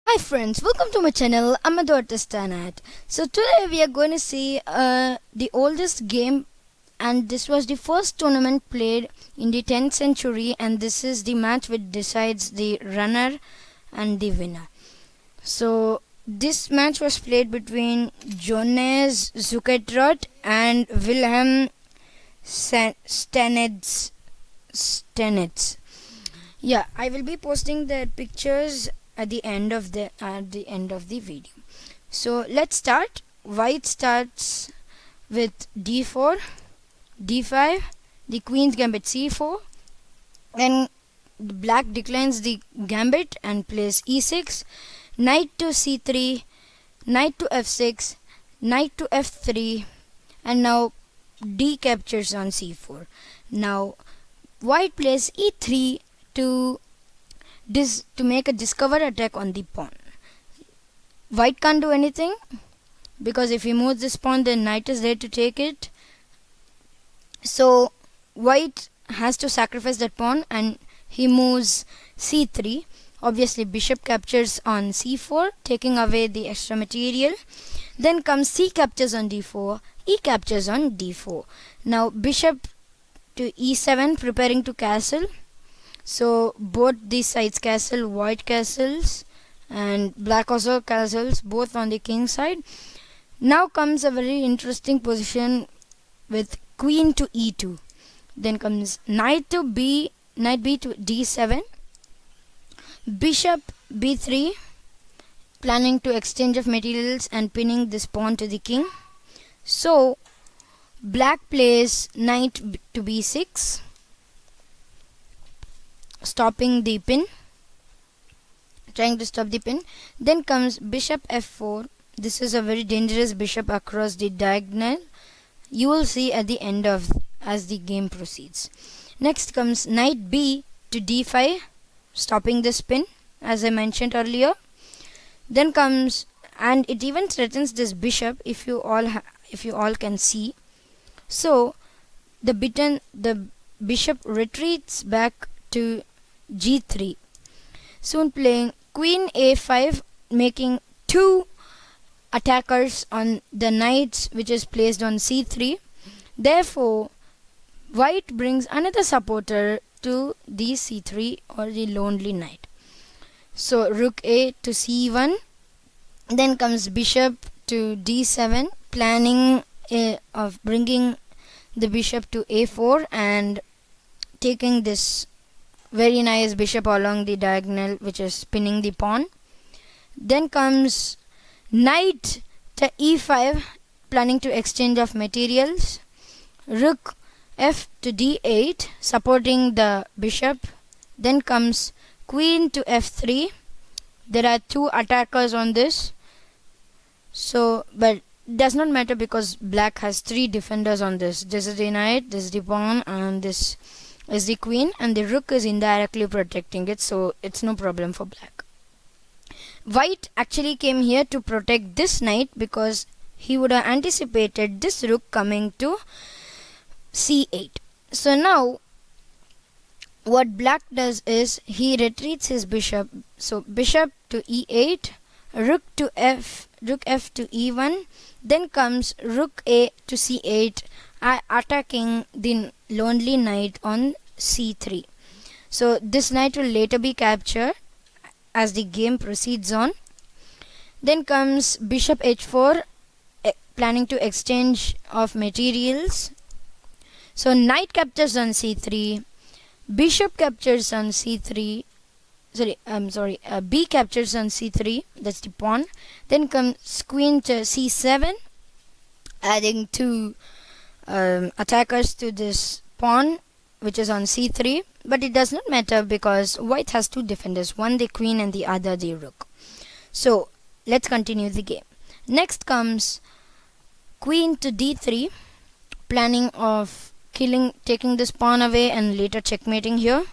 Hi friends, welcome to my channel. I'm Tournamet. So today we are going to see the oldest game, and this was the first tournament played in the 10th century, and this is the match which decides the runner and the winner. So this match was played between Johannes Zukertrot and Wilhelm Stanitz. Yeah, I will be posting the pictures at the end of the video. So let's start. White starts with d4, d5, the queen's gambit c4. Then black declines the gambit and plays e6, knight to c3, knight to f6, knight to f3, and now d captures on c4. Now white plays e3 to make a discover attack on the pawn. White can't do anything because if he moves this pawn, then knight is there to take it. So white has to sacrifice that pawn and he moves c3. Obviously bishop captures on c4, taking away the extra material. Then comes c captures on d4, e captures on d4. Now bishop to e7, preparing to castle. So both these sides castle, white castles and black also castles, both on the king side. Now comes a very interesting position with queen to e2. Then comes knight b to d7, bishop b3, planning to exchange of materials and pinning this pawn to the king. So black plays knight to b6, stopping the pin, trying to stop the pin. Then comes bishop f4. This is a very dangerous bishop across the diagonal. You will see at the end as the game proceeds. Next comes knight b to d5, stopping this pin as I mentioned earlier. Then comes, and it even threatens this bishop if you all can see. So the bishop retreats back to g3, soon playing queen a5, making two attackers on the knights which is placed on c3. Therefore white brings another supporter to the c3 or the lonely knight. So rook a to c1. Then comes bishop to d7, planning of bringing the bishop to a4 and taking this very nice bishop along the diagonal which is pinning the pawn. Then comes knight to e5, planning to exchange of materials. Rook f to d8, supporting the bishop. Then comes queen to f3. There are two attackers on this, so but does not matter because black has three defenders on this. This is the knight, this is the pawn, and this is the queen, and the rook is indirectly protecting it, so it's no problem for black. White actually came here to protect this knight because he would have anticipated this rook coming to c8. So now what black does is he retreats his bishop. So bishop to e8, rook f to e1. Then comes rook a to c8, attacking the lonely knight on c3. So this knight will later be captured as the game proceeds on. Then comes bishop h4, planning to exchange of materials. So knight captures on c3, bishop captures on c3, b captures on c3, that's the pawn. Then comes queen to c7, adding two attackers to this pawn which is on c3, but it does not matter because white has two defenders, one the queen and the other the rook. So let's continue the game. Next comes queen to d3, planning of taking this pawn away and later checkmating here.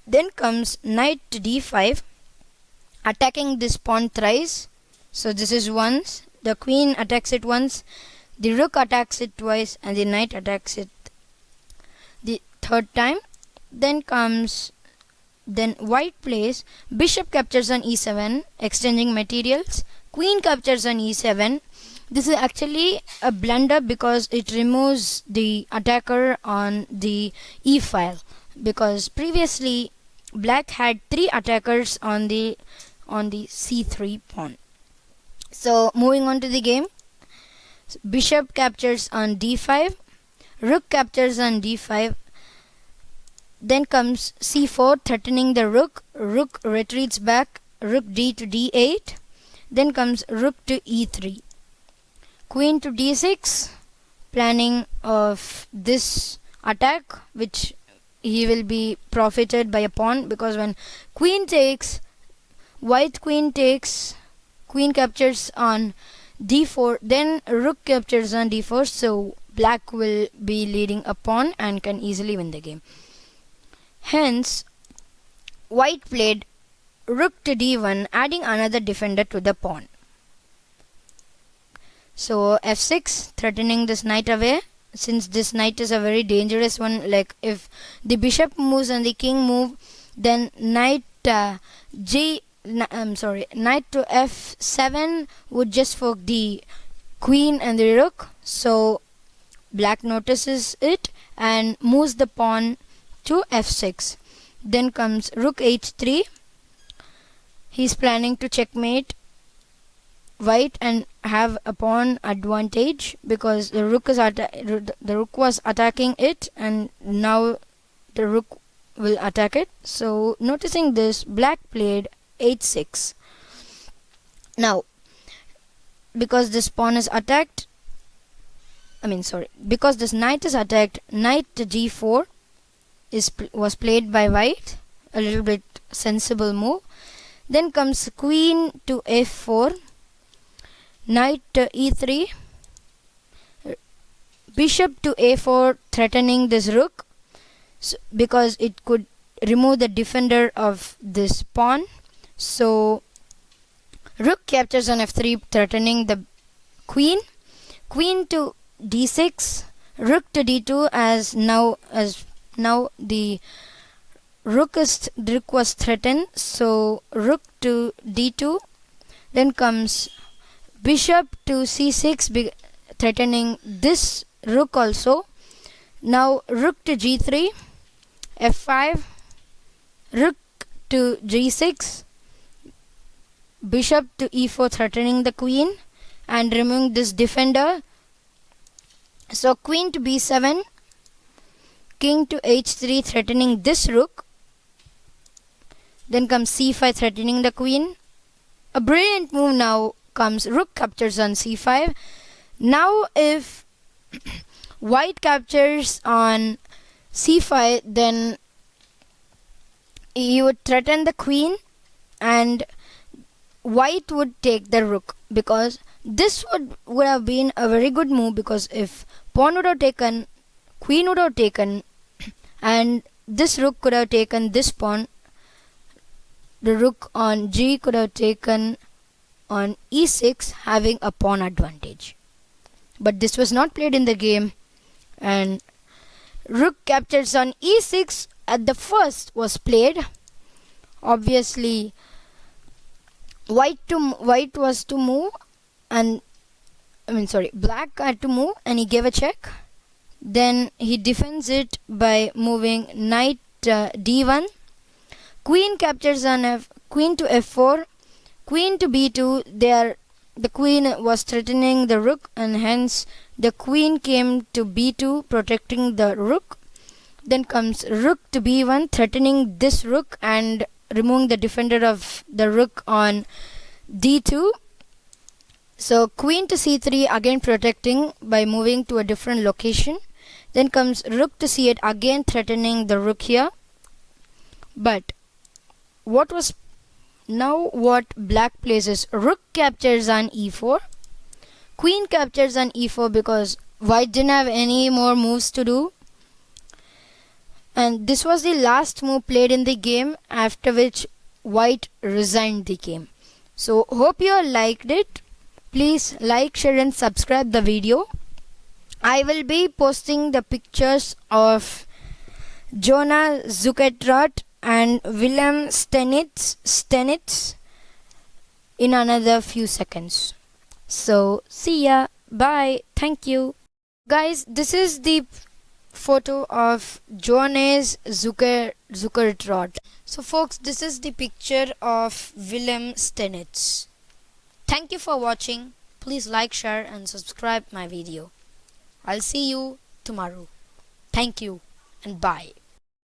Then comes knight to d5, attacking this pawn thrice. So this is once, the queen attacks it once, the rook attacks it twice, and the knight attacks it the third time. Then comes Then white plays bishop captures on e7, exchanging materials. Queen captures on e7. This is actually a blunder because it removes the attacker on the e file, because previously black had 3 attackers on the c3 pawn. So moving on to the game, bishop captures on d5, rook captures on d5. Then comes c4, threatening the rook. Rook retreats back, rook d to d8. Then comes rook to e3. Queen to d6, planning of this attack, which he will be profited by a pawn, because when queen takes, white queen takes, queen captures on d4, then rook captures on d4, so black will be leading a pawn and can easily win the game. Hence, white played rook to d1, adding another defender to the pawn. So f6, threatening this knight away, since this knight is a very dangerous one. Like if the bishop moves and the king move, then knight to f7 would just fork the queen and the rook. So black notices it and moves the pawn to f6. Then comes rook h3. He's planning to checkmate white and have a pawn advantage, because the rook was attacking it and now the rook will attack it. So noticing this, black played h6. Now because this pawn is attacked, because this knight is attacked, knight to g4 was played by white, a little bit sensible move. Then comes queen to f4, knight to e3, bishop to a4, threatening this rook, because it could remove the defender of this pawn. So rook captures on f3, threatening the queen. Queen to d6, rook to d2, as now the rook was threatened, so rook to d2. Then comes bishop to c6, threatening this rook also. Now rook to g3, f5, rook to g6, bishop to e4, threatening the queen and removing this defender. So queen to b7, king to h3, threatening this rook. Then comes c5, threatening the queen. A brilliant move now comes rook captures on c5. Now if white captures on c5, then he would threaten the queen and white would take the rook, because this would have been a very good move, because if pawn would have taken, queen would have taken, and this rook could have taken this pawn, the rook on g could have taken on e6, having a pawn advantage. But this was not played in the game, and rook captures on e6 at the first was played. Obviously white was to move, and black had to move, and he gave a check. Then he defends it by moving knight d1. Queen captures on queen to f4, queen to b2. The queen was threatening the rook, and hence the queen came to b2, protecting the rook. Then comes rook to b1, threatening this rook and removing the defender of the rook on d2. So queen to c3, again protecting by moving to a different location. Then comes rook to c8, again threatening the rook here. But what black plays is rook captures on e4, queen captures on e4, because white didn't have any more moves to do. And this was the last move played in the game, after which white resigned the game. So hope you all liked it. Please like, share and subscribe the video. I will be posting the pictures of Jonah Zuckertrot and Willem Stenitz in another few seconds. So see ya. Bye. Thank you. Guys, this is the photo of Johannes Zuckertrot. So folks, this is the picture of Willem Stenitz. Thank you for watching. Please like, share and subscribe my video. I'll see you tomorrow. Thank you and bye.